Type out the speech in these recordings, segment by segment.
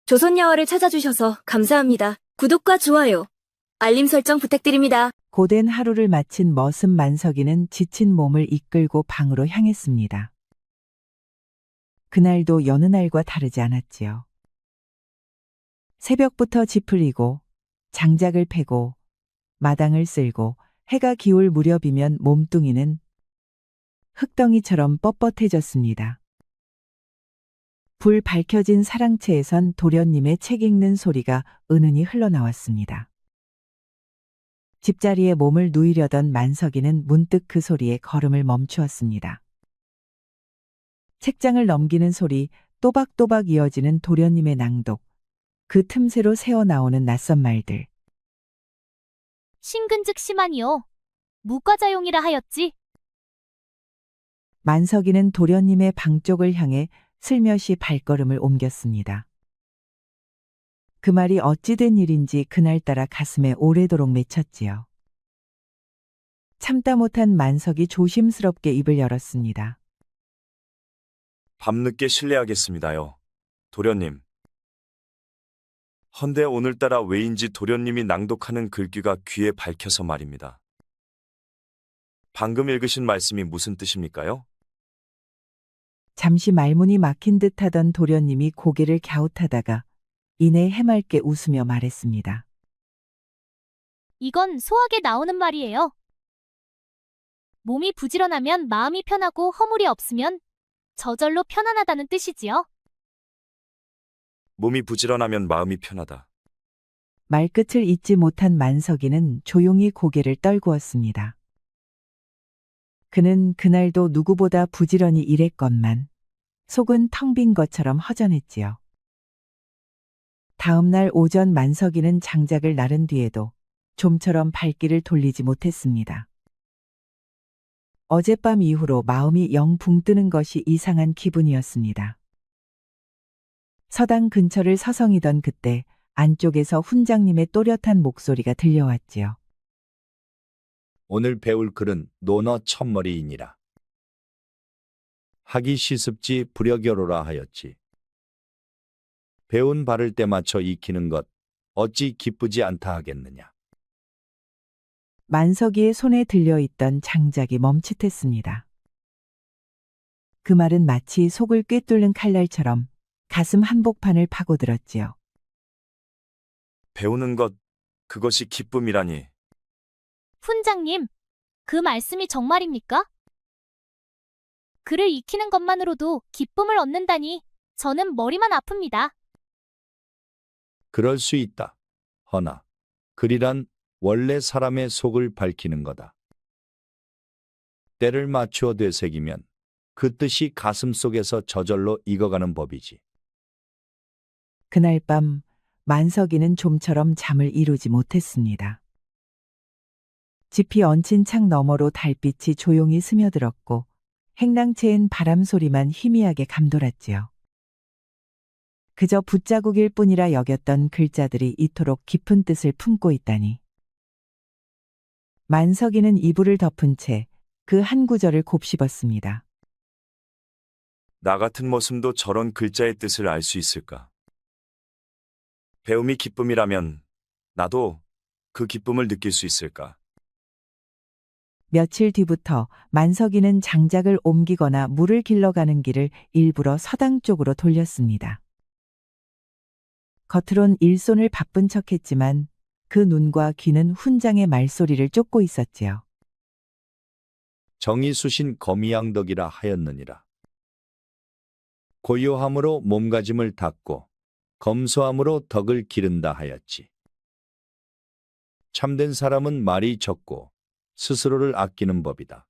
조선야화를 찾아주셔서 감사합니다. 구독과 좋아요, 알림 설정 부탁드립니다. 고된 하루를 마친 머슴 만석이는 지친 몸을 이끌고 방으로 향했습니다. 그날도 여느 날과 다르지 않았지요. 새벽부터 짚을리고 장작을 패고 마당을 쓸고 해가 기울 무렵이면 몸뚱이는 흙덩이처럼 뻣뻣해졌습니다. 불 밝혀진 사랑채에선 도련님의 책 읽는 소리가 은은히 흘러나왔습니다. 집자리에 몸을 누이려던 만석이는 문득 그 소리에 걸음을 멈추었습니다. 책장을 넘기는 소리, 또박또박 이어지는 도련님의 낭독, 그 틈새로 새어나오는 낯선 말들. 신근즉 심하니요. 무과자용이라 하였지. 만석이는 도련님의 방 쪽을 향해 슬며시 발걸음을 옮겼습니다. 그 말이 어찌 된 일인지 그날따라 가슴에 오래도록 맺혔지요. 참다 못한 만석이 조심스럽게 입을 열었습니다. 밤늦게 실례하겠습니다요, 도련님. 헌데 오늘따라 왜인지 도련님이 낭독하는 글귀가 귀에 밝혀서 말입니다. 방금 읽으신 말씀이 무슨 뜻입니까요? 잠시 말문이 막힌 듯하던 도련님이 고개를 갸웃하다가 이내 해맑게 웃으며 말했습니다. 이건 소학에 나오는 말이에요. 몸이 부지런하면 마음이 편하고 허물이 없으면 저절로 편안하다는 뜻이지요. 몸이 부지런하면 마음이 편하다. 말끝을 잇지 못한 만석이는 조용히 고개를 떨구었습니다. 그는 그날도 누구보다 부지런히 일했건만 속은 텅 빈 것처럼 허전했지요. 다음 날 오전 만석이는 장작을 나른 뒤에도 좀처럼 발길을 돌리지 못했습니다. 어젯밤 이후로 마음이 영 붕 뜨는 것이 이상한 기분이었습니다. 서당 근처를 서성이던 그때 안쪽에서 훈장님의 또렷한 목소리가 들려왔지요. 오늘 배울 글은 논어 첫머리이니라. 하기 시습지 불여교로라 하였지. 배운 바를 때 맞춰 익히는 것 어찌 기쁘지 않다 하겠느냐. 만석이의 손에 들려있던 장작이 멈칫했습니다. 그 말은 마치 속을 꿰뚫는 칼날처럼 가슴 한복판을 파고들었지요. 배우는 것, 그것이 기쁨이라니. 훈장님, 그 말씀이 정말입니까? 글을 익히는 것만으로도 기쁨을 얻는다니 저는 머리만 아픕니다. 그럴 수 있다. 허나 글이란 원래 사람의 속을 밝히는 거다. 때를 맞추어 되새기면 그 뜻이 가슴 속에서 저절로 익어가는 법이지. 그날 밤 만석이는 좀처럼 잠을 이루지 못했습니다. 지피 얹힌 창 너머로 달빛이 조용히 스며들었고 행랑채엔 바람 소리만 희미하게 감돌았지요. 그저 붓자국일 뿐이라 여겼던 글자들이 이토록 깊은 뜻을 품고 있다니. 만석이는 이불을 덮은 채 그 한 구절을 곱씹었습니다. 나 같은 머슴도 저런 글자의 뜻을 알 수 있을까? 배움이 기쁨이라면 나도 그 기쁨을 느낄 수 있을까? 며칠 뒤부터 만석이는 장작을 옮기거나 물을 길러가는 길을 일부러 서당 쪽으로 돌렸습니다. 겉으론 일손을 바쁜 척했지만 그 눈과 귀는 훈장의 말소리를 쫓고 있었지요. 정의수신 거미양덕이라 하였느니라. 고요함으로 몸가짐을 닦고 검소함으로 덕을 기른다 하였지. 참된 사람은 말이 적고 스스로를 아끼는 법이다.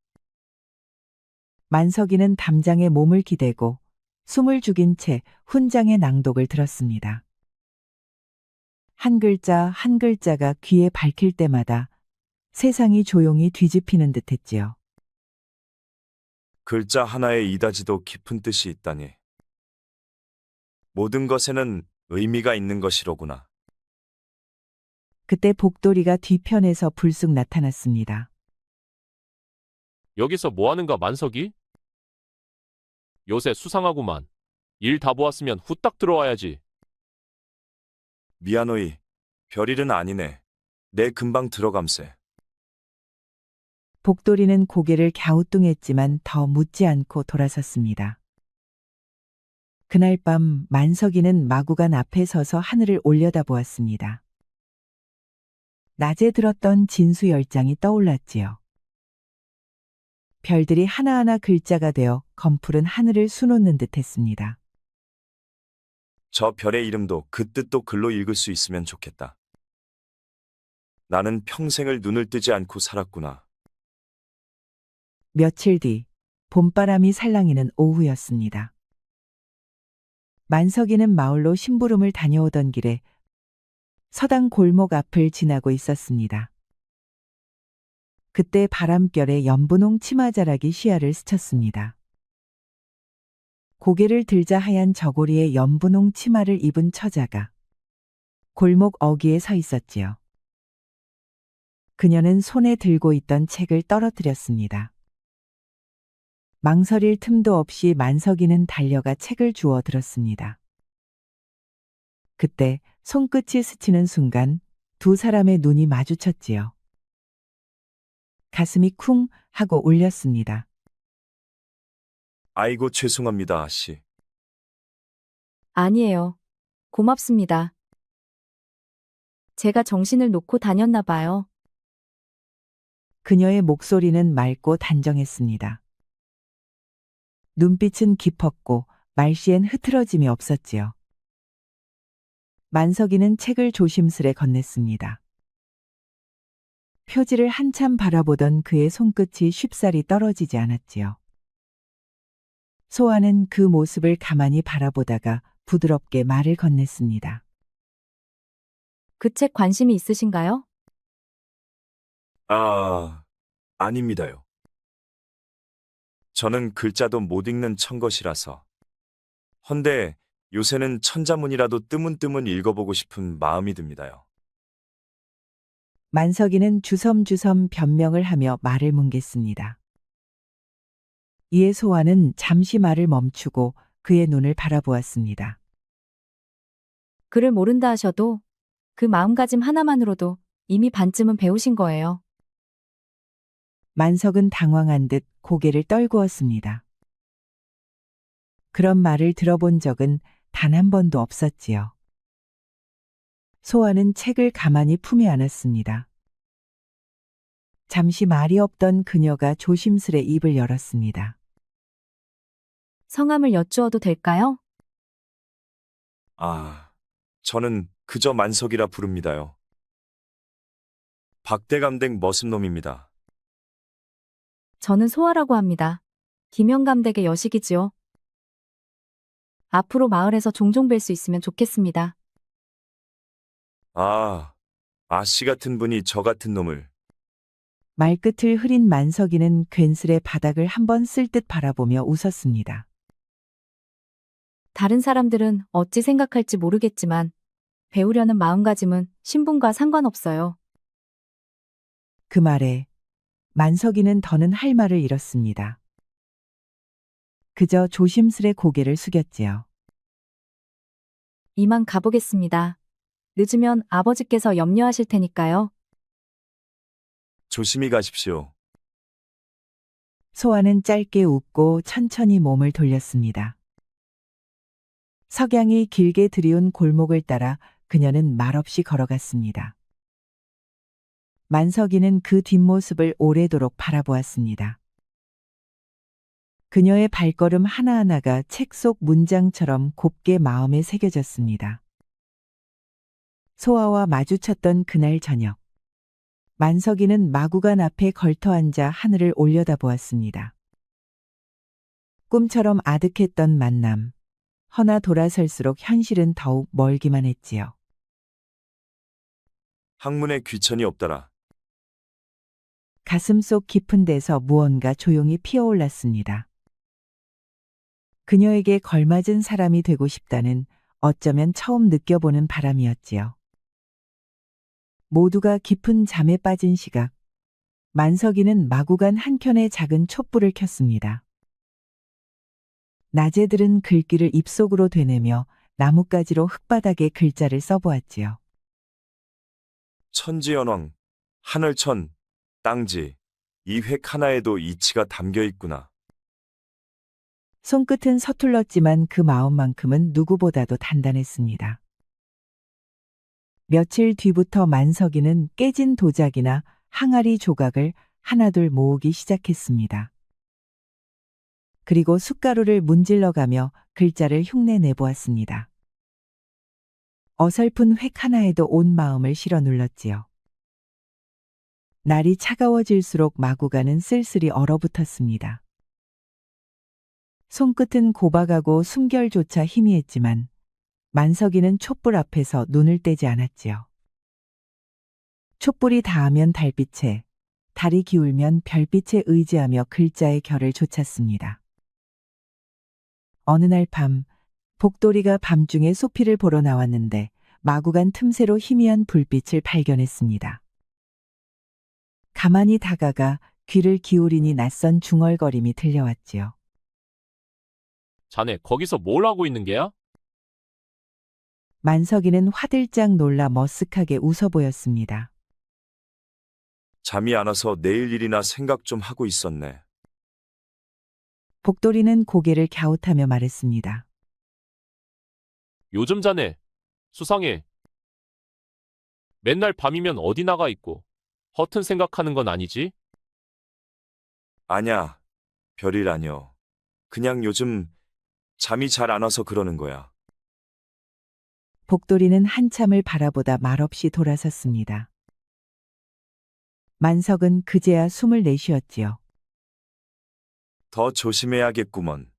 만석이는 담장에 몸을 기대고 숨을 죽인 채 훈장의 낭독을 들었습니다. 한 글자 한 글자가 귀에 밝힐 때마다 세상이 조용히 뒤집히는 듯했지요. 글자 하나에 이다지도 깊은 뜻이 있다니. 모든 것에는 의미가 있는 것이로구나. 그때 복돌이가 뒤편에서 불쑥 나타났습니다. 여기서 뭐 하는가 만석이? 요새 수상하구만. 일 다 보았으면 후딱 들어와야지. 미안호이, 별일은 아니네. 내 금방 들어감세. 복돌이는 고개를 갸우뚱했지만 더 묻지 않고 돌아섰습니다. 그날 밤 만석이는 마구간 앞에 서서 하늘을 올려다보았습니다. 낮에 들었던 진수 열장이 떠올랐지요. 별들이 하나하나 글자가 되어 검푸른 하늘을 수놓는 듯했습니다. 저 별의 이름도 그 뜻도 글로 읽을 수 있으면 좋겠다. 나는 평생을 눈을 뜨지 않고 살았구나. 며칠 뒤 봄바람이 살랑이는 오후였습니다. 만석이는 마을로 심부름을 다녀오던 길에 서당 골목 앞을 지나고 있었습니다. 그때 바람결에 연분홍 치마자락이 시야를 스쳤습니다. 고개를 들자 하얀 저고리에 연분홍 치마를 입은 처자가 골목 어귀에 서 있었지요. 그녀는 손에 들고 있던 책을 떨어뜨렸습니다. 망설일 틈도 없이 만석이는 달려가 책을 주워 들었습니다. 그때 손끝이 스치는 순간 두 사람의 눈이 마주쳤지요. 가슴이 쿵 하고 울렸습니다. 아이고 죄송합니다, 아씨. 아니에요. 고맙습니다. 제가 정신을 놓고 다녔나 봐요. 그녀의 목소리는 맑고 단정했습니다. 눈빛은 깊었고 말씨엔 흐트러짐이 없었지요. 만석이는 책을 조심스레 건넸습니다. 표지를 한참 바라보던 그의 손끝이 쉽사리 떨어지지 않았지요. 소아는 그 모습을 가만히 바라보다가 부드럽게 말을 건넸습니다. 그 책 관심이 있으신가요? 아닙니다요. 저는 글자도 못 읽는 천것이라서. 헌데 요새는 천자문이라도 뜨문뜨문 읽어보고 싶은 마음이 듭니다요. 만석이는 주섬주섬 변명을 하며 말을 뭉갰습니다. 이에 소아는 잠시 말을 멈추고 그의 눈을 바라보았습니다. 글을 모른다 하셔도 그 마음가짐 하나만으로도 이미 반쯤은 배우신 거예요. 만석은 당황한 듯 고개를 떨구었습니다. 그런 말을 들어본 적은 단 한 번도 없었지요. 소아는 책을 가만히 품에 안았습니다. 잠시 말이 없던 그녀가 조심스레 입을 열었습니다. 성함을 여쭈어도 될까요? 저는 그저 만석이라 부릅니다요. 박대감댁 머슴놈입니다. 저는 소아라고 합니다. 김영감댁의 여식이지요. 앞으로 마을에서 종종 뵐 수 있으면 좋겠습니다. 아씨 같은 분이 저 같은 놈을. 말끝을 흐린 만석이는 괜스레 바닥을 한번 쓸듯 바라보며 웃었습니다. 다른 사람들은 어찌 생각할지 모르겠지만 배우려는 마음가짐은 신분과 상관없어요. 그 말에 만석이는 더는 할 말을 잃었습니다. 그저 조심스레 고개를 숙였지요. 이만 가보겠습니다. 늦으면 아버지께서 염려하실 테니까요. 조심히 가십시오. 소아는 짧게 웃고 천천히 몸을 돌렸습니다. 석양이 길게 들이운 골목을 따라 그녀는 말없이 걸어갔습니다. 만석이는 그 뒷모습을 오래도록 바라보았습니다. 그녀의 발걸음 하나하나가 책 속 문장처럼 곱게 마음에 새겨졌습니다. 소아와 마주쳤던 그날 저녁, 만석이는 마구간 앞에 걸터앉아 하늘을 올려다보았습니다. 꿈처럼 아득했던 만남, 허나 돌아설수록 현실은 더욱 멀기만 했지요. 학문에 귀천이 없더라. 가슴속 깊은 데서 무언가 조용히 피어올랐습니다. 그녀에게 걸맞은 사람이 되고 싶다는 어쩌면 처음 느껴보는 바람이었지요. 모두가 깊은 잠에 빠진 시각, 만석이는 마구간 한켠에 작은 촛불을 켰습니다. 낮에 들은 글귀를 입속으로 되뇌며 나뭇가지로 흙바닥에 글자를 써보았지요. 천지연왕, 하늘천, 땅지, 이 획 하나에도 이치가 담겨 있구나. 손끝은 서툴렀지만 그 마음만큼은 누구보다도 단단했습니다. 며칠 뒤부터 만석이는 깨진 도자기나 항아리 조각을 하나둘 모으기 시작했습니다. 그리고 숟가루를 문질러가며 글자를 흉내 내보았습니다. 어설픈 획 하나에도 온 마음을 실어 눌렀지요. 날이 차가워질수록 마구간은 쓸쓸히 얼어붙었습니다. 손끝은 고박하고 숨결조차 희미했지만 만석이는 촛불 앞에서 눈을 떼지 않았지요. 촛불이 닿으면 달빛에, 달이 기울면 별빛에 의지하며 글자의 결을 좇았습니다. 어느 날 밤, 복돌이가 밤중에 소피를 보러 나왔는데 마구간 틈새로 희미한 불빛을 발견했습니다. 가만히 다가가 귀를 기울이니 낯선 중얼거림이 들려왔지요. 자네 거기서 뭘 하고 있는 게야? 만석이는 화들짝 놀라 머쓱하게 웃어 보였습니다. 잠이 안 와서 내일 일이나 생각 좀 하고 있었네. 복돌이는 고개를 갸웃하며 말했습니다. 요즘 자네 수상해. 맨날 밤이면 어디 나가 있고 허튼 생각하는 건 아니지? 아냐, 별일 아니여. 그냥 요즘 잠이 잘 안 와서 그러는 거야. 복돌이는 한참을 바라보다 말없이 돌아섰습니다. 만석은 그제야 숨을 내쉬었지요. 더 조심해야겠구먼.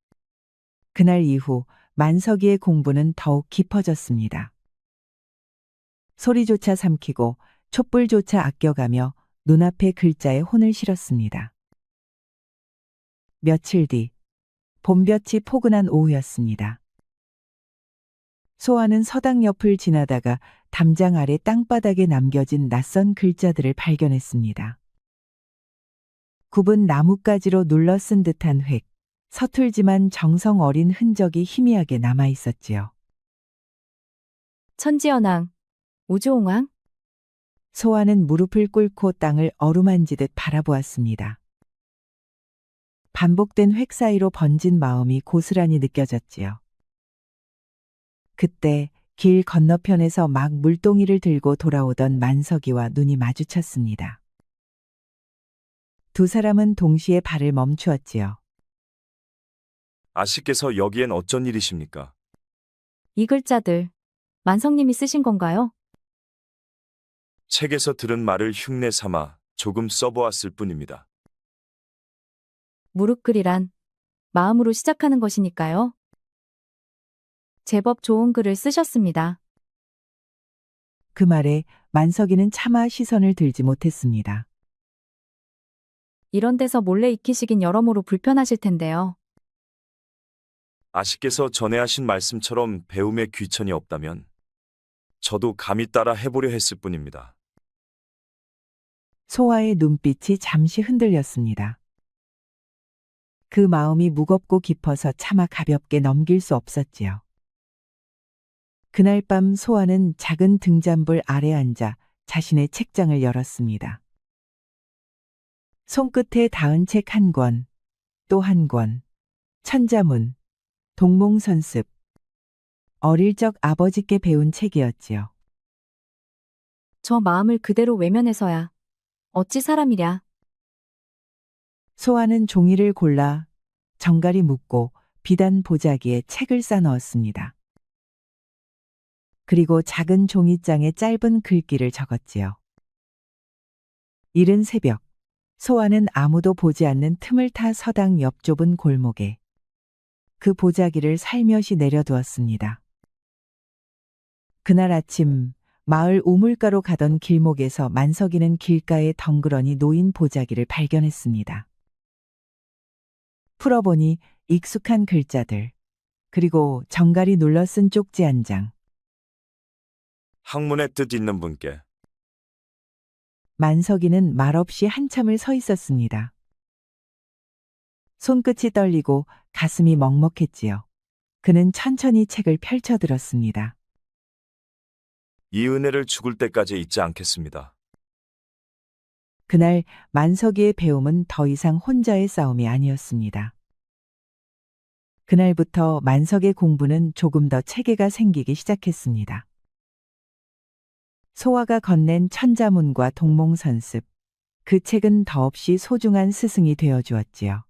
그날 이후 만석이의 공부는 더욱 깊어졌습니다. 소리조차 삼키고 촛불조차 아껴가며 눈앞의 글자에 혼을 실었습니다. 며칠 뒤, 봄볕이 포근한 오후였습니다. 소아는 서당 옆을 지나다가 담장 아래 땅바닥에 남겨진 낯선 글자들을 발견했습니다. 굽은 나뭇가지로 눌러 쓴 듯한 획, 서툴지만 정성 어린 흔적이 희미하게 남아 있었지요. 천지연왕, 우주홍왕, 소아는 무릎을 꿇고 땅을 어루만지듯 바라보았습니다. 반복된 획 사이로 번진 마음이 고스란히 느껴졌지요. 그때 길 건너편에서 막 물동이를 들고 돌아오던 만석이와 눈이 마주쳤습니다. 두 사람은 동시에 발을 멈추었지요. 아씨께서 여기엔 어쩐 일이십니까? 이 글자들 만성님이 쓰신 건가요? 책에서 들은 말을 흉내 삼아 조금 써보았을 뿐입니다. 무릎글이란 마음으로 시작하는 것이니까요. 제법 좋은 글을 쓰셨습니다. 그 말에 만석이는 차마 시선을 들지 못했습니다. 이런 데서 몰래 익히시긴 여러모로 불편하실 텐데요. 아씨께서 전에 하신 말씀처럼 배움에 귀천이 없다면 저도 감히 따라 해보려 했을 뿐입니다. 소아의 눈빛이 잠시 흔들렸습니다. 그 마음이 무겁고 깊어서 차마 가볍게 넘길 수 없었지요. 그날 밤 소아는 작은 등잔불 아래 앉아 자신의 책장을 열었습니다. 손끝에 닿은 책 한 권, 또 한 권, 천자문, 동몽선습. 어릴 적 아버지께 배운 책이었지요. 저 마음을 그대로 외면해서야 어찌 사람이랴. 소아는 종이를 골라 정갈이 묶고 비단 보자기에 책을 싸 넣었습니다. 그리고 작은 종이장에 짧은 글귀를 적었지요. 이른 새벽, 소아는 아무도 보지 않는 틈을 타 서당 옆 좁은 골목에 그 보자기를 살며시 내려두었습니다. 그날 아침 마을 우물가로 가던 길목에서 만석이는 길가에 덩그러니 놓인 보자기를 발견했습니다. 풀어보니 익숙한 글자들, 그리고 정갈이 눌러 쓴 쪽지 한 장. 학문의 뜻 있는 분께. 만석이는 말없이 한참을 서 있었습니다. 손끝이 떨리고 가슴이 먹먹했지요. 그는 천천히 책을 펼쳐들었습니다. 이 은혜를 죽을 때까지 잊지 않겠습니다. 그날 만석이의 배움은 더 이상 혼자의 싸움이 아니었습니다. 그날부터 만석의 공부는 조금 더 체계가 생기기 시작했습니다. 소화가 건넨 천자문과 동몽선습, 그 책은 더없이 소중한 스승이 되어 주었지요.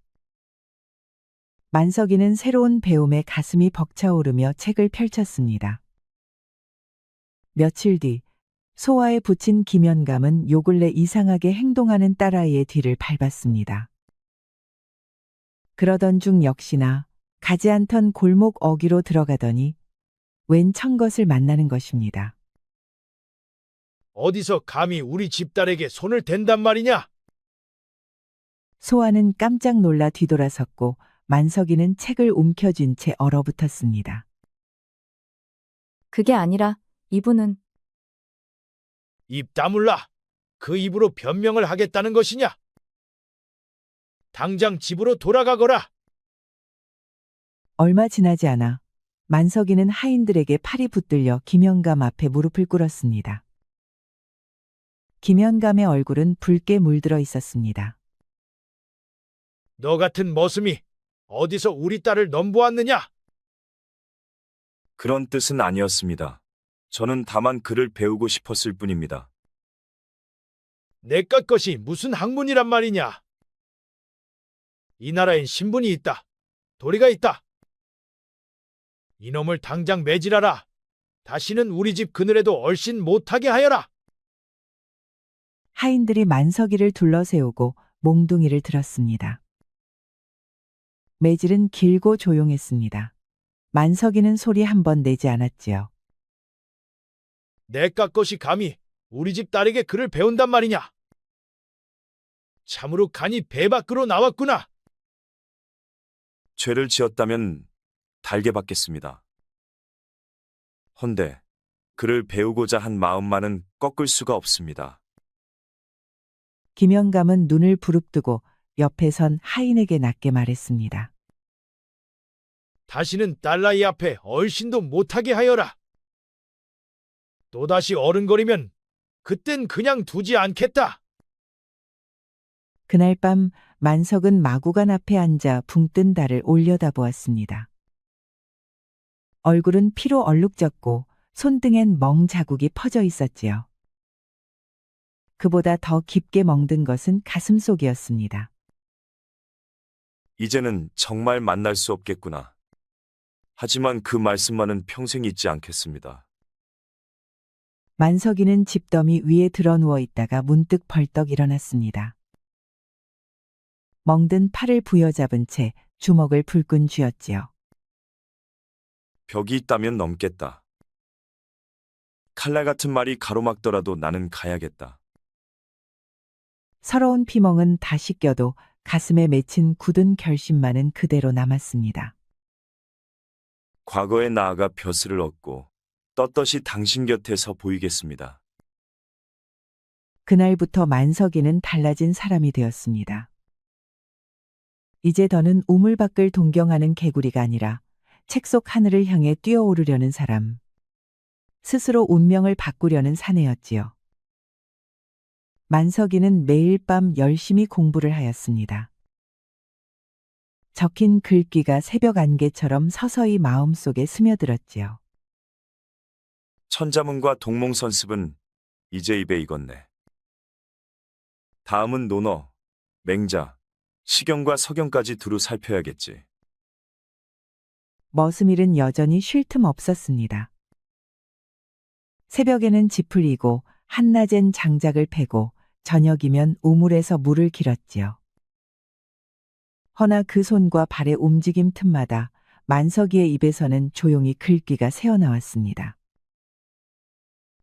만석이는 새로운 배움에 가슴이 벅차오르며 책을 펼쳤습니다. 며칠 뒤 소화에 붙인 김연감은 요 근래 이상하게 행동하는 딸아이의 뒤를 밟았습니다. 그러던 중 역시나 가지 않던 골목 어귀로 들어가더니 웬 청것을 만나는 것입니다. 어디서 감히 우리 집딸에게 손을 댄단 말이냐? 소아는 깜짝 놀라 뒤돌아섰고 만석이는 책을 움켜쥔 채 얼어붙었습니다. 그게 아니라 이분은 입 다물라. 그 입으로 변명을 하겠다는 것이냐? 당장 집으로 돌아가거라. 얼마 지나지 않아 만석이는 하인들에게 팔이 붙들려 김연감 앞에 무릎을 꿇었습니다. 김연감의 얼굴은 붉게 물들어 있었습니다. 너 같은 머슴이 어디서 우리 딸을 넘보았느냐? 그런 뜻은 아니었습니다. 저는 다만 글을 배우고 싶었을 뿐입니다. 내깟 것이 무슨 학문이란 말이냐? 이 나라엔 신분이 있다. 도리가 있다. 이놈을 당장 매질하라. 다시는 우리 집 그늘에도 얼씬 못하게 하여라. 하인들이 만석이를 둘러세우고 몽둥이를 들었습니다. 매질은 길고 조용했습니다. 만석이는 소리 한 번 내지 않았지요. 내깟 것이 감히 우리 집 딸에게 글을 배운단 말이냐? 참으로 간이 배 밖으로 나왔구나. 죄를 지었다면 달게 받겠습니다. 헌데 그를 배우고자 한 마음만은 꺾을 수가 없습니다. 김연감은 눈을 부릅뜨고 옆에 선 하인에게 낮게 말했습니다. 다시는 딸나이 앞에 얼씬도 못하게 하여라. 또다시 어른거리면 그땐 그냥 두지 않겠다. 그날 밤 만석은 마구간 앞에 앉아 붕뜬 달을 올려다보았습니다. 얼굴은 피로 얼룩졌고 손등엔 멍 자국이 퍼져 있었지요. 그보다 더 깊게 멍든 것은 가슴속이었습니다. 이제는 정말 만날 수 없겠구나. 하지만 그 말씀만은 평생 잊지 않겠습니다. 만석이는 집더미 위에 드러누워 있다가 문득 벌떡 일어났습니다. 멍든 팔을 부여잡은 채 주먹을 불끈 쥐었지요. 벽이 있다면 넘겠다. 칼날 같은 말이 가로막더라도 나는 가야겠다. 서러운 피멍은 다 씻겨도 가슴에 맺힌 굳은 결심만은 그대로 남았습니다. 과거에 나아가 벼슬을 얻고 떳떳이 당신 곁에서 보이겠습니다. 그날부터 만석이는 달라진 사람이 되었습니다. 이제 더는 우물밖을 동경하는 개구리가 아니라 책 속 하늘을 향해 뛰어오르려는 사람. 스스로 운명을 바꾸려는 사내였지요. 만석이는 매일 밤 열심히 공부를 하였습니다. 적힌 글귀가 새벽 안개처럼 서서히 마음속에 스며들었지요. 천자문과 동몽선습은 이제 입에 익었네. 다음은 논어, 맹자, 시경과 서경까지 두루 살펴야겠지. 머슴일은 여전히 쉴 틈 없었습니다. 새벽에는 짚을 이고 한낮엔 장작을 패고 저녁이면 우물에서 물을 길었지요. 허나 그 손과 발의 움직임 틈마다 만석이의 입에서는 조용히 글귀가 새어나왔습니다.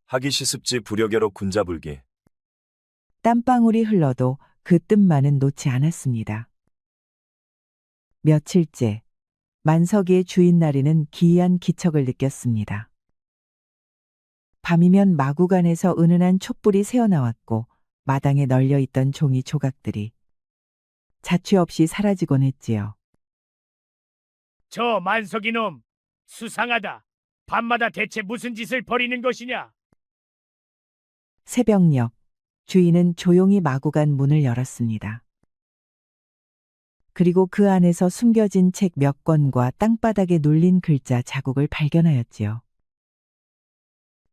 하기 시습지 부려겨로 군자불기. 땀방울이 흘러도 그 뜻만은 놓지 않았습니다. 며칠째 만석이의 주인 나리는 기이한 기척을 느꼈습니다. 밤이면 마구간에서 은은한 촛불이 새어나왔고 마당에 널려있던 종이 조각들이 자취 없이 사라지곤 했지요. 저 만석이놈, 수상하다. 밤마다 대체 무슨 짓을 벌이는 것이냐? 새벽녘 주인은 조용히 마구간 문을 열었습니다. 그리고 그 안에서 숨겨진 책 몇 권과 땅바닥에 눌린 글자 자국을 발견하였지요.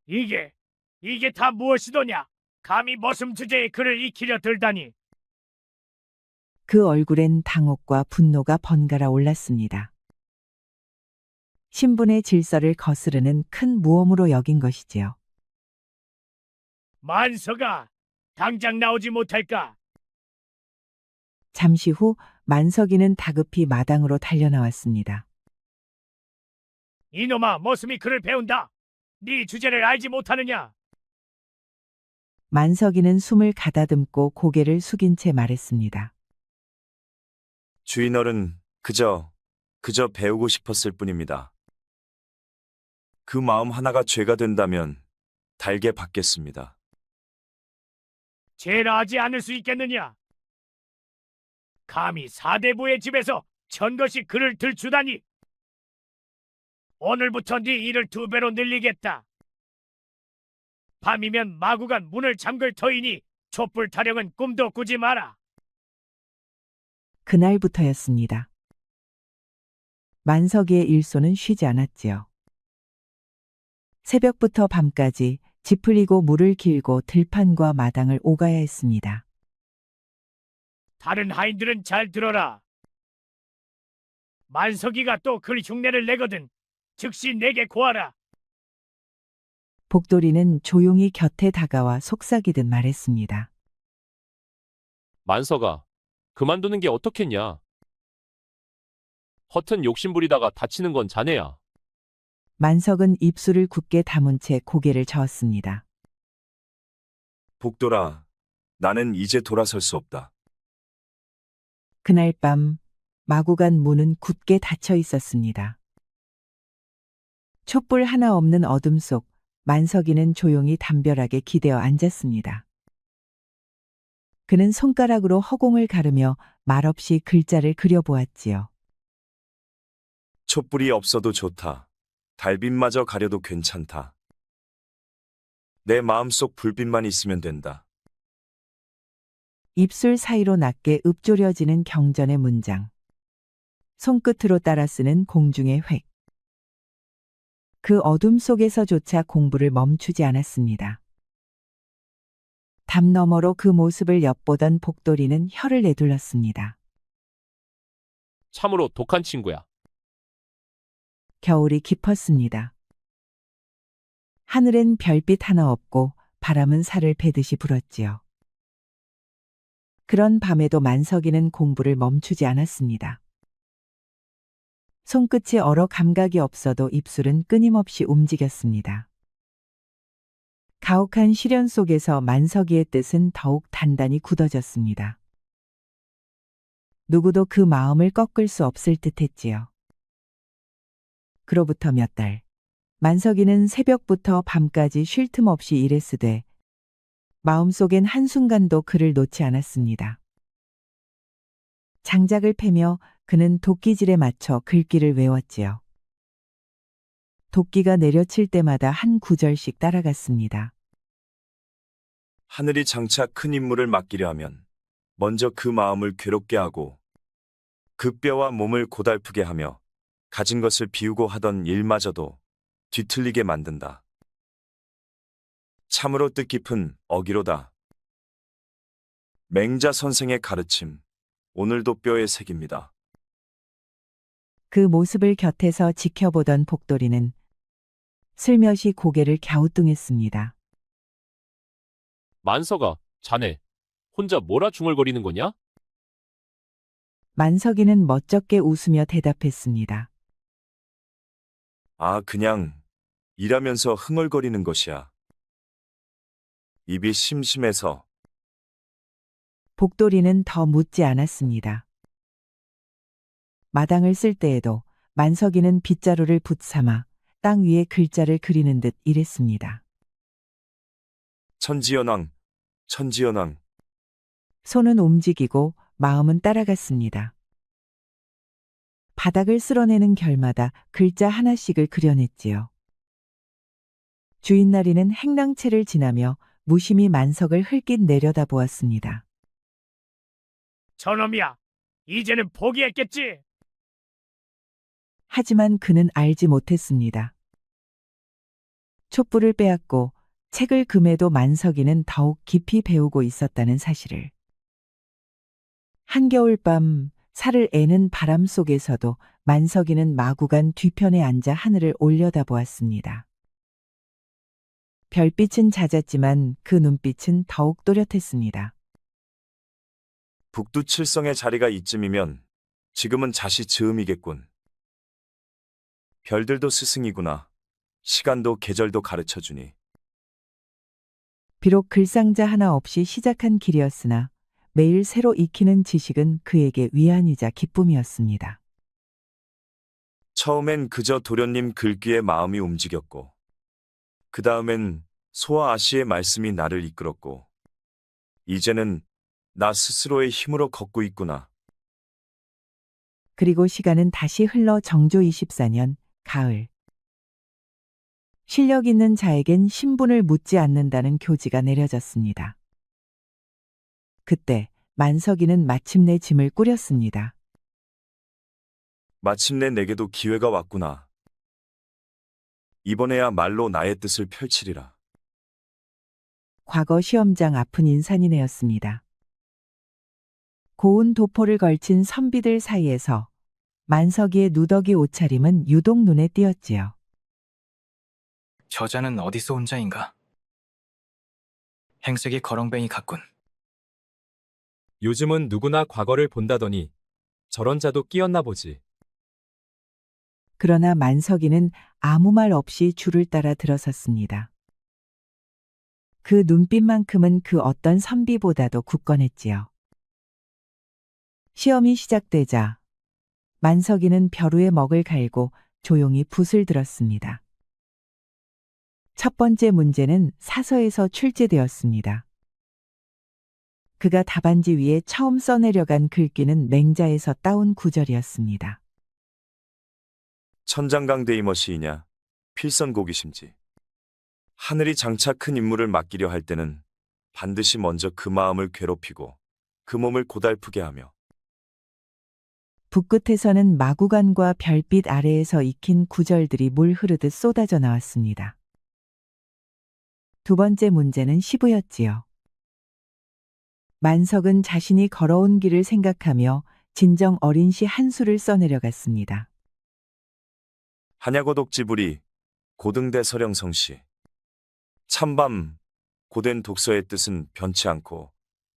이게 다 무엇이더냐? 감히 머슴 주제에 글을 익히려 들다니. 그 얼굴엔 당혹과 분노가 번갈아 올랐습니다. 신분의 질서를 거스르는 큰 모험으로 여긴 것이지요. 만서가 당장 나오지 못할까? 잠시 후 만석이는 다급히 마당으로 달려나왔습니다. 이놈아, 머슴이 글을 배운다. 네 주제를 알지 못하느냐? 만석이는 숨을 가다듬고 고개를 숙인 채 말했습니다. 주인어른, 그저 배우고 싶었을 뿐입니다. 그 마음 하나가 죄가 된다면 달게 받겠습니다. 죄라 하지 않을 수 있겠느냐? 감히 사대부의 집에서 천것이 글을 들추다니. 오늘부터 네 일을 2배로 늘리겠다. 밤이면 마구간 문을 잠글 터이니 촛불 타령은 꿈도 꾸지 마라. 그날부터였습니다. 만석이의 일소는 쉬지 않았지요. 새벽부터 밤까지 집 풀리고 물을 길고 들판과 마당을 오가야 했습니다. 다른 하인들은 잘 들어라. 만석이가 또 글 흉내를 내거든 즉시 내게 고하라. 복돌이는 조용히 곁에 다가와 속삭이듯 말했습니다. 만서가 그만두는 게 어떻겠냐? 허튼 욕심부리다가 다치는 건 자네야. 만석은 입술을 굳게 다문 채 고개를 저었습니다. 복돌아, 나는 이제 돌아설 수 없다. 그날 밤 마구간 문은 굳게 닫혀 있었습니다. 촛불 하나 없는 어둠 속 만석이는 조용히 담벼락에 기대어 앉았습니다. 그는 손가락으로 허공을 가르며 말없이 글자를 그려보았지요. 촛불이 없어도 좋다. 달빛마저 가려도 괜찮다. 내 마음속 불빛만 있으면 된다. 입술 사이로 낮게 읊조려지는 경전의 문장. 손끝으로 따라 쓰는 공중의 획. 그 어둠 속에서조차 공부를 멈추지 않았습니다. 담 너머로 그 모습을 엿보던 복돌이는 혀를 내둘렀습니다. 참으로 독한 친구야. 겨울이 깊었습니다. 하늘엔 별빛 하나 없고 바람은 살을 베듯이 불었지요. 그런 밤에도 만석이는 공부를 멈추지 않았습니다. 손끝이 얼어 감각이 없어도 입술은 끊임없이 움직였습니다. 가혹한 시련 속에서 만석이의 뜻은 더욱 단단히 굳어졌습니다. 누구도 그 마음을 꺾을 수 없을 듯했지요. 그로부터 몇 달, 만석이는 새벽부터 밤까지 쉴 틈 없이 일했으되 마음속엔 한순간도 그를 놓지 않았습니다. 장작을 패며 그는 도끼질에 맞춰 글귀를 외웠지요. 도끼가 내려칠 때마다 한 구절씩 따라갔습니다. 하늘이 장차 큰 임무를 맡기려 하면 먼저 그 마음을 괴롭게 하고 그 뼈와 몸을 고달프게 하며 가진 것을 비우고 하던 일마저도 뒤틀리게 만든다. 참으로 뜻깊은 어기로다. 맹자 선생의 가르침, 오늘도 뼈에 새깁니다. 그 모습을 곁에서 지켜보던 복돌이는 슬며시 고개를 갸우뚱했습니다. 만서가 자네 혼자 뭐라 중얼거리는 거냐? 만석이는 멋쩍게 웃으며 대답했습니다. 아, 그냥 일하면서 흥얼거리는 것이야. 입이 심심해서. 복돌이는 더 묻지 않았습니다. 마당을 쓸 때에도 만석이는 빗자루를 붙삼아 땅 위에 글자를 그리는 듯 일했습니다. 천지연왕, 천지연왕. 손은 움직이고 마음은 따라갔습니다. 바닥을 쓸어내는 결마다 글자 하나씩을 그려냈지요. 주인나리는 행랑채를 지나며 무심히 만석을 흘낏 내려다보았습니다. 저놈이야. 이제는 포기했겠지. 하지만 그는 알지 못했습니다. 촛불을 빼앗고 책을 금해도 만석이는 더욱 깊이 배우고 있었다는 사실을. 한겨울밤 살을 애는 바람 속에서도 만석이는 마구간 뒤편에 앉아 하늘을 올려다보았습니다. 별빛은 잦았지만 그 눈빛은 더욱 또렷했습니다. 북두칠성의 자리가 이쯤이면 지금은 자시 즈음이겠군. 별들도 스승이구나. 시간도 계절도 가르쳐주니. 비록 글상자 하나 없이 시작한 길이었으나 매일 새로 익히는 지식은 그에게 위안이자 기쁨이었습니다. 처음엔 그저 도련님 글귀에 마음이 움직였고, 그 다음엔 소와 아씨의 말씀이 나를 이끌었고, 이제는 나 스스로의 힘으로 걷고 있구나. 그리고 시간은 다시 흘러 정조 24년 가을. 실력 있는 자에겐 신분을 묻지 않는다는 교지가 내려졌습니다. 그때 만석이는 마침내 짐을 꾸렸습니다. 마침내 내게도 기회가 왔구나. 이번에야 말로 나의 뜻을 펼치리라. 과거 시험장 앞은 인산이네였습니다. 고운 도포를 걸친 선비들 사이에서 만석이의 누더기 옷차림은 유독 눈에 띄었지요. 저자는 어디서 온 자인가? 행색이 거렁뱅이 같군. 요즘은 누구나 과거를 본다더니 저런 자도 끼었나 보지. 그러나 만석이는 아무 말 없이 줄을 따라 들어섰습니다. 그 눈빛만큼은 그 어떤 선비보다도 굳건했지요. 시험이 시작되자 만석이는 벼루에 먹을 갈고 조용히 붓을 들었습니다. 첫 번째 문제는 사서에서 출제되었습니다. 그가 답안지 위에 처음 써내려간 글귀는 맹자에서 따온 구절이었습니다. 천장강대이머 시이냐, 필선고기심지. 하늘이 장차 큰 임무를 맡기려 할 때는 반드시 먼저 그 마음을 괴롭히고 그 몸을 고달프게 하며. 붓끝에서는 마구간과 별빛 아래에서 익힌 구절들이 물 흐르듯 쏟아져 나왔습니다. 두 번째 문제는 시부였지요. 만석은 자신이 걸어온 길을 생각하며 진정 어린 시 한 수를 써내려갔습니다. 한야고독지불이 고등대 서령성시. 참밤 고된 독서의 뜻은 변치 않고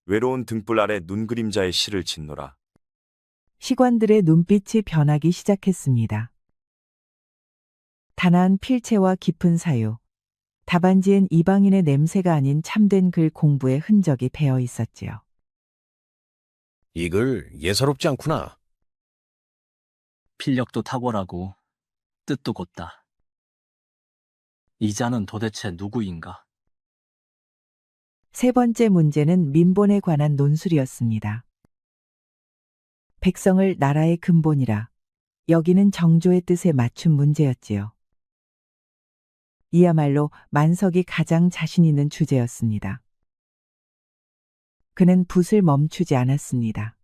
외로운 등불 아래 눈그림자의 시를 짓노라. 시관들의 눈빛이 변하기 시작했습니다. 단아한 필체와 깊은 사유, 답안지엔 이방인의 냄새가 아닌 참된 글 공부의 흔적이 배어 있었지요. 이 글 예사롭지 않구나. 필력도 탁월하고 뜻도 곧다. 이 자는 도대체 누구인가? 세 번째 문제는 민본에 관한 논술이었습니다. 백성을 나라의 근본이라 여기는 정조의 뜻에 맞춘 문제였지요. 이야말로 만석이 가장 자신 있는 주제였습니다. 그는 붓을 멈추지 않았습니다.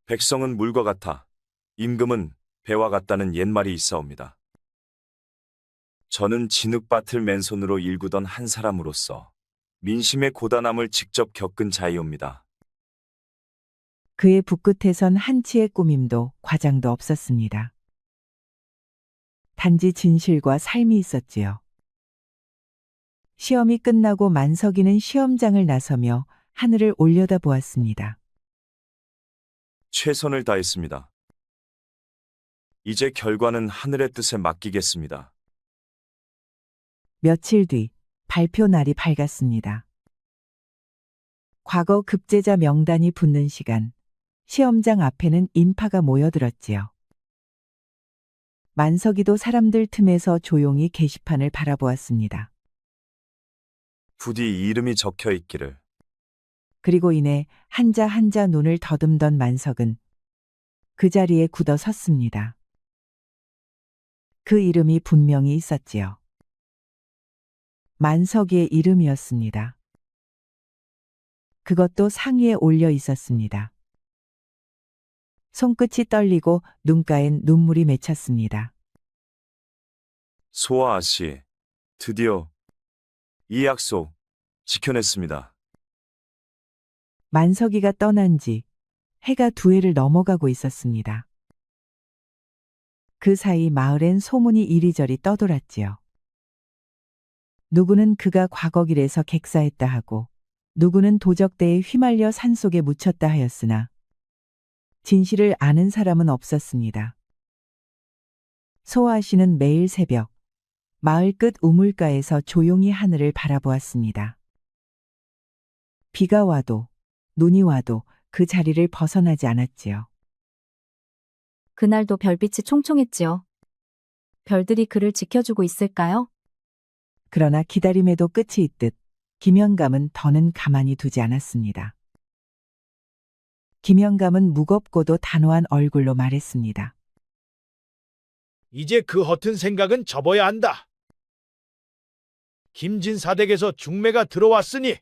백성은 물과 같아 임금은 배와 같다는 옛말이 있사옵니다. 저는 진흙밭을 맨손으로 일구던 한 사람으로서 민심의 고단함을 직접 겪은 자이옵니다. 그의 붓끝에선 한치의 꾸밈도 과장도 없었습니다. 단지 진실과 삶이 있었지요. 시험이 끝나고 만석이는 시험장을 나서며 하늘을 올려다보았습니다. 최선을 다했습니다. 이제 결과는 하늘의 뜻에 맡기겠습니다. 며칠 뒤 발표 날이 밝았습니다. 과거 급제자 명단이 붙는 시간, 시험장 앞에는 인파가 모여들었지요. 만석이도 사람들 틈에서 조용히 게시판을 바라보았습니다. 부디 이름이 적혀 있기를. 그리고 이내 한자 한자 눈을 더듬던 만석은 그 자리에 굳어 섰습니다. 그 이름이 분명히 있었지요. 만석이의 이름이었습니다. 그것도 상위에 올려 있었습니다. 손끝이 떨리고 눈가엔 눈물이 맺혔습니다. 소아 씨, 드디어 이 약속 지켜냈습니다. 만석이가 떠난 지 해가 2해를 넘어가고 있었습니다. 그 사이 마을엔 소문이 이리저리 떠돌았지요. 누구는 그가 과거길에서 객사했다 하고 누구는 도적대에 휘말려 산속에 묻혔다 하였으나 진실을 아는 사람은 없었습니다. 소아 씨는 매일 새벽 마을 끝 우물가에서 조용히 하늘을 바라보았습니다. 비가 와도 눈이 와도 그 자리를 벗어나지 않았지요. 그날도 별빛이 총총했지요. 별들이 그를 지켜주고 있을까요? 그러나 기다림에도 끝이 있듯 김영감은 더는 가만히 두지 않았습니다. 김영감은 무겁고도 단호한 얼굴로 말했습니다. 이제 그 허튼 생각은 접어야 한다. 김진사댁에서 중매가 들어왔으니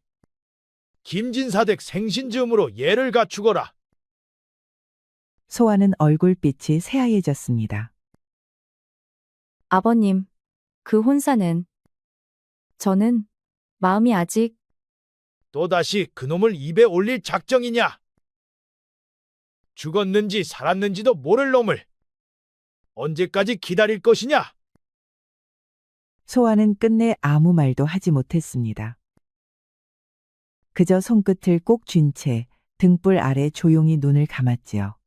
김진사댁 생신즈음으로 예를 갖추거라. 소아는 얼굴빛이 새하얘졌습니다. 아버님, 그 혼사는 저는 마음이 아직 또다시 그놈을 입에 올릴 작정이냐? 죽었는지 살았는지도 모를 놈을 언제까지 기다릴 것이냐? 소아는 끝내 아무 말도 하지 못했습니다. 그저 손끝을 꼭 쥔 채 등불 아래 조용히 눈을 감았지요.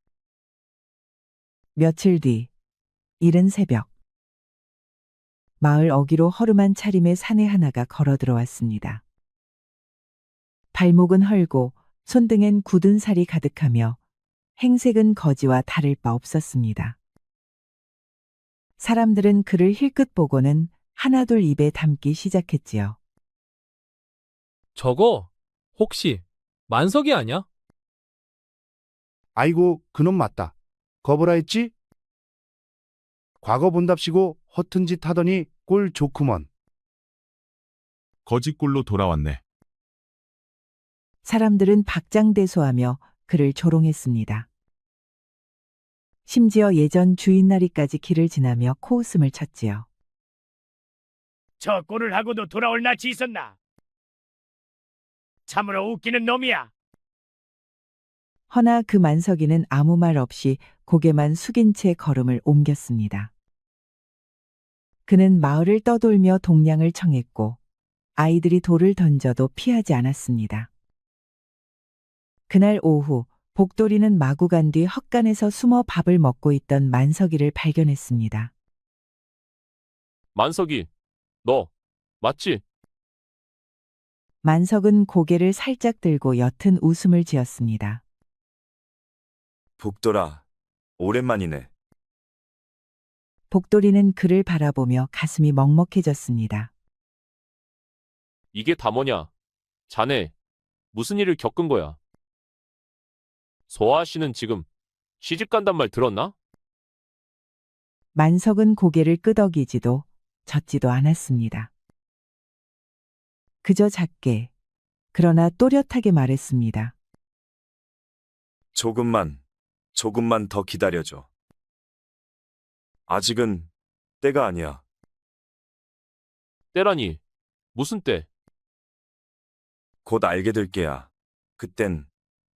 며칠 뒤, 이른 새벽. 마을 어귀로 허름한 차림의 사내 하나가 걸어 들어왔습니다. 발목은 헐고 손등엔 굳은 살이 가득하며 행색은 거지와 다를 바 없었습니다. 사람들은 그를 힐끗 보고는 하나둘 입에 담기 시작했지요. 저거 혹시 만석이 아냐? 아이고, 그놈 맞다. 거보라 했지? 과거 본답시고 허튼 짓 하더니 꼴 좋구먼. 거짓골로 돌아왔네. 사람들은 박장대소하며 그를 조롱했습니다. 심지어 예전 주인나리까지 길을 지나며 코웃음을 쳤지요. 저 꼴을 하고도 돌아올 낯이 있었나? 참으로 웃기는 놈이야. 허나 그 만석이는 아무 말 없이 고개만 숙인 채 걸음을 옮겼습니다. 그는 마을을 떠돌며 동량을 청했고 아이들이 돌을 던져도 피하지 않았습니다. 그날 오후 복돌이는 마구 간 뒤 헛간에서 숨어 밥을 먹고 있던 만석이를 발견했습니다. 만석이, 너 맞지? 만석은 고개를 살짝 들고 옅은 웃음을 지었습니다. 복돌아, 오랜만이네. 복돌이는 그를 바라보며 가슴이 먹먹해졌습니다. 이게 다 뭐냐? 자네, 무슨 일을 겪은 거야? 소아 씨는 지금 시집 간단 말 들었나? 만석은 고개를 끄덕이지도 젓지도 않았습니다. 그저 작게, 그러나 또렷하게 말했습니다. 조금만 더 기다려줘. 아직은 때가 아니야. 때라니, 무슨 때? 곧 알게 될 게야. 그땐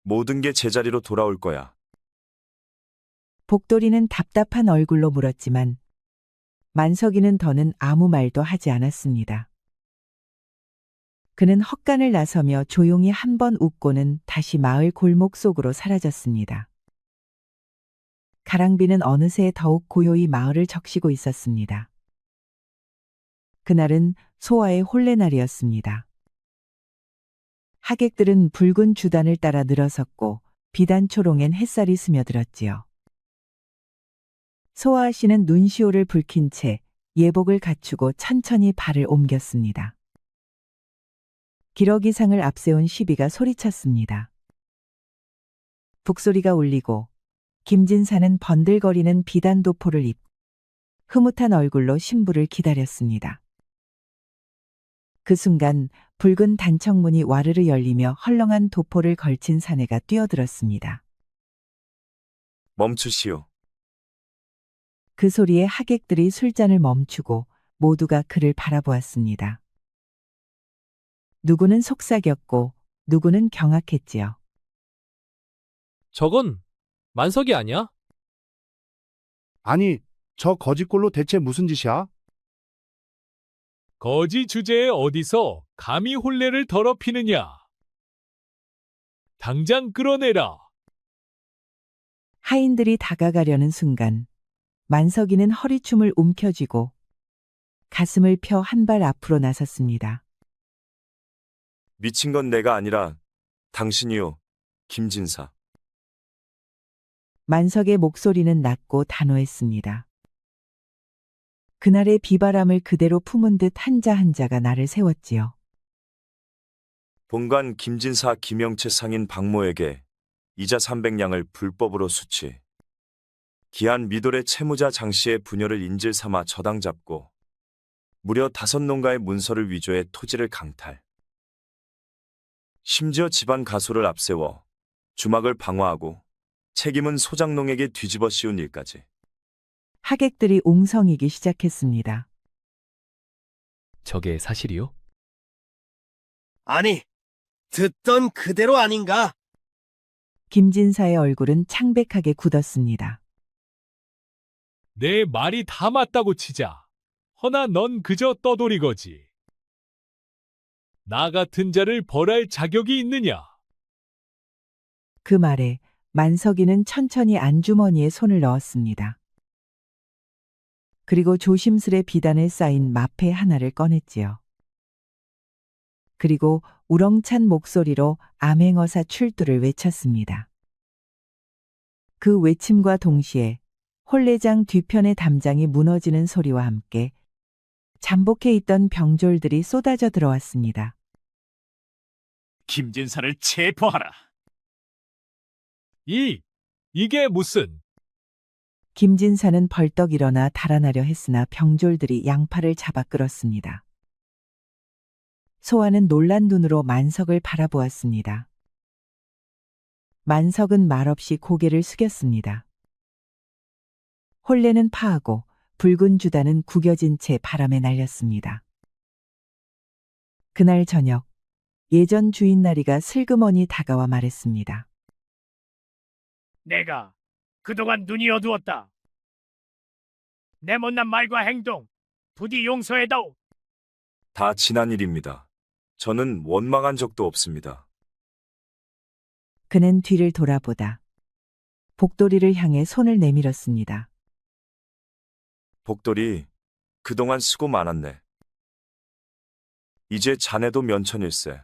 모든 게 제자리로 돌아올 거야. 복돌이는 답답한 얼굴로 물었지만 만석이는 더는 아무 말도 하지 않았습니다. 그는 헛간을 나서며 조용히 한 번 웃고는 다시 마을 골목 속으로 사라졌습니다. 가랑비는 어느새 더욱 고요히 마을을 적시고 있었습니다. 그날은 소아의 혼례날이었습니다. 하객들은 붉은 주단을 따라 늘어섰고 비단 초롱엔 햇살이 스며들었지요. 소아 씨는 눈시울을 붉힌 채 예복을 갖추고 천천히 발을 옮겼습니다. 기러기상을 앞세운 시비가 소리쳤습니다. 북소리가 울리고 김진사는 번들거리는 비단 도포를 입고 흐뭇한 얼굴로 신부를 기다렸습니다. 그 순간 붉은 단청문이 와르르 열리며 헐렁한 도포를 걸친 사내가 뛰어들었습니다. 멈추시오. 그 소리에 하객들이 술잔을 멈추고 모두가 그를 바라보았습니다. 누구는 속삭였고 누구는 경악했지요. 저건 만석이 아니야? 아니, 저 거짓골로 대체 무슨 짓이야? 거지 주제에 어디서 감히 혼례를 더럽히느냐? 당장 끌어내라. 하인들이 다가가려는 순간 만석이는 허리춤을 움켜쥐고 가슴을 펴 한 발 앞으로 나섰습니다. 미친 건 내가 아니라 당신이요, 김진사. 만석의 목소리는 낮고 단호했습니다. 그날의 비바람을 그대로 품은 듯 한자 한자가 나를 세웠지요. 본관 김진사 김영채 상인 박모에게 이자 300냥을 불법으로 수취. 기한 미돌의 채무자 장씨의 부녀를 인질 삼아 저당 잡고 무려 5농가의 문서를 위조해 토지를 강탈. 심지어 집안 가소를 앞세워 주막을 방화하고 책임은 소장농에게 뒤집어 씌운 일까지. 하객들이 웅성이기 시작했습니다. 저게 사실이요? 아니, 듣던 그대로 아닌가? 김진사의 얼굴은 창백하게 굳었습니다. 내 말이 다 맞다고 치자. 허나 넌 그저 떠돌이거지. 나 같은 자를 벌할 자격이 있느냐? 그 말에 만석이는 천천히 안주머니에 손을 넣었습니다. 그리고 조심스레 비단에 쌓인 마패 하나를 꺼냈지요. 그리고 우렁찬 목소리로 암행어사 출두를 외쳤습니다. 그 외침과 동시에 혼례장 뒤편의 담장이 무너지는 소리와 함께 잠복해 있던 병졸들이 쏟아져 들어왔습니다. 김진사를 체포하라. 이게 무슨? 김진사는 벌떡 일어나 달아나려 했으나 병졸들이 양팔을 잡아 끌었습니다. 소아는 놀란 눈으로 만석을 바라보았습니다. 만석은 말없이 고개를 숙였습니다. 혼례는 파하고 붉은 주단은 구겨진 채 바람에 날렸습니다. 그날 저녁, 예전 주인나리가 슬그머니 다가와 말했습니다. 내가 그동안 눈이 어두웠다. 내 못난 말과 행동 부디 용서해다오. 다 지난 일입니다. 저는 원망한 적도 없습니다. 그는 뒤를 돌아보다 복돌이를 향해 손을 내밀었습니다. 복돌이, 그동안 수고 많았네. 이제 자네도 면천일세.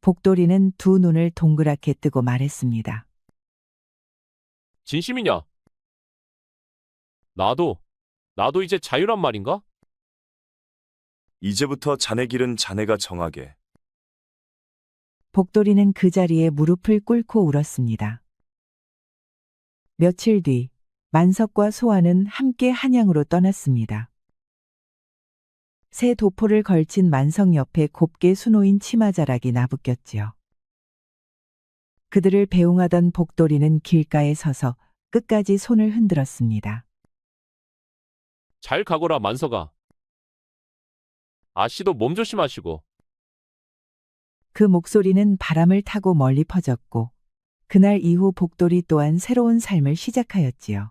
복돌이는 두 눈을 동그랗게 뜨고 말했습니다. 진심이냐? 나도 이제 자유란 말인가? 이제부터 자네 길은 자네가 정하게. 복돌이는 그 자리에 무릎을 꿇고 울었습니다. 며칠 뒤 만석과 소아는 함께 한양으로 떠났습니다. 새 도포를 걸친 만석 옆에 곱게 수놓인 치마자락이 나부꼈지요. 그들을 배웅하던 복돌이는 길가에 서서 끝까지 손을 흔들었습니다. 잘 가거라 만석아. 아씨도 몸 조심하시고. 그 목소리는 바람을 타고 멀리 퍼졌고 그날 이후 복돌이 또한 새로운 삶을 시작하였지요.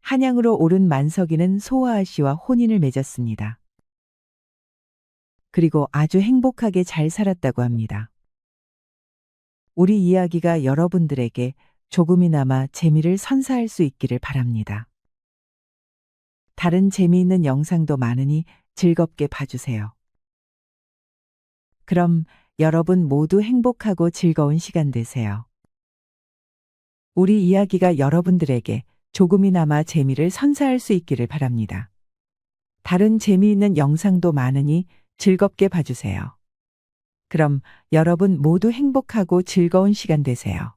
한양으로 오른 만석이는 소아아 씨와 혼인을 맺었습니다. 그리고 아주 행복하게 잘 살았다고 합니다. 우리 이야기가 여러분들에게 조금이나마 재미를 선사할 수 있기를 바랍니다. 다른 재미있는 영상도 많으니 즐겁게 봐주세요. 그럼 여러분 모두 행복하고 즐거운 시간 되세요. 우리 이야기가 여러분들에게 조금이나마 재미를 선사할 수 있기를 바랍니다. 다른 재미있는 영상도 많으니 즐겁게 봐주세요. 그럼 여러분 모두 행복하고 즐거운 시간 되세요.